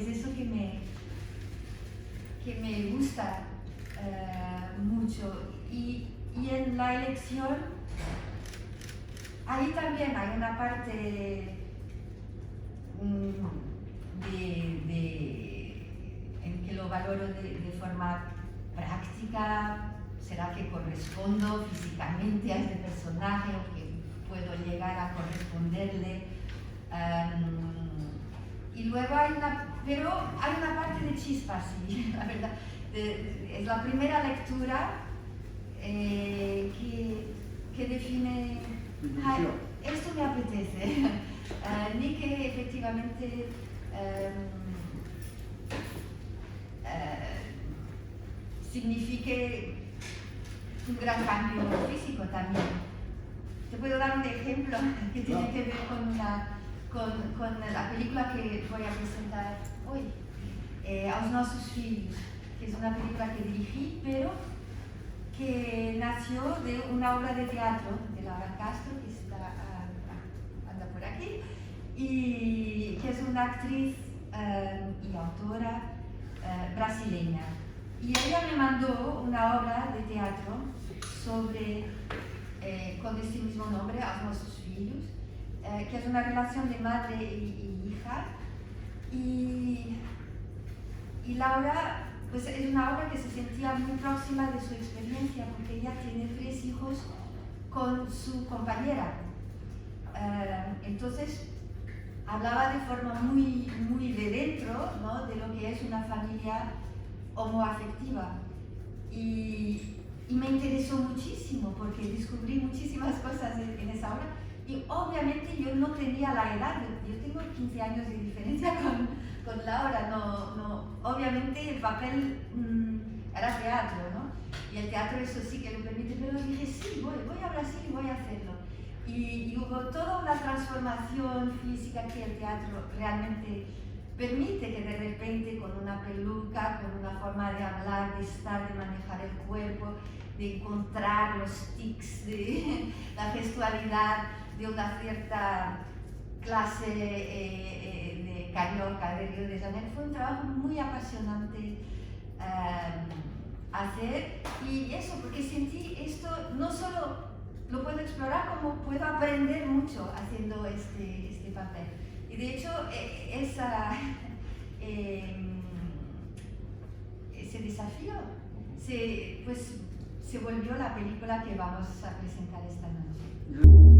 es eso que me gusta mucho. Y en la elección, ahí también hay una parte en que lo valoro de forma práctica. ¿Será que correspondo físicamente a este personaje o que puedo llegar a corresponderle? Y luego hay una parte de chispa, sí, la verdad. Es la primera lectura que define, esto me apetece, ni que efectivamente signifique un gran cambio físico también. Te puedo dar un ejemplo que tiene que ver con la película que voy a presentar hoy, Aos Nossos Filhos, que es una película que dirigí, pero que nació de una obra de teatro de Laura Castro, que anda por aquí, y que es una actriz y autora brasileña. Y ella me mandó una obra de teatro con este mismo nombre, Aos Nossos Filhos, que es una relación de madre y hija. Y Laura, pues es una obra que se sentía muy próxima de su experiencia, porque ella tiene 3 hijos con su compañera. Entonces, hablaba de forma muy de dentro, ¿no?, de lo que es una familia homoafectiva. Y me interesó muchísimo, porque descubrí muchísimas cosas en esa obra. Y obviamente yo no tenía la edad, yo tengo 15 años de diferencia con Laura, obviamente el papel era teatro, ¿no? Y el teatro eso sí que lo permite, pero dije, sí, voy a Brasil y voy a hacerlo. Y hubo toda una transformación física que el teatro realmente permite, que de repente con una peluca, con una forma de hablar, de estar, de manejar el cuerpo, de encontrar los tics, de la gestualidad de una cierta clase de carioca de Río de Janeiro. Fue un trabajo muy apasionante hacer, y eso, porque sentí esto, no solo lo puedo explorar, como puedo aprender mucho haciendo este papel. Y de hecho, ese desafío se volvió la película que vamos a presentar esta noche.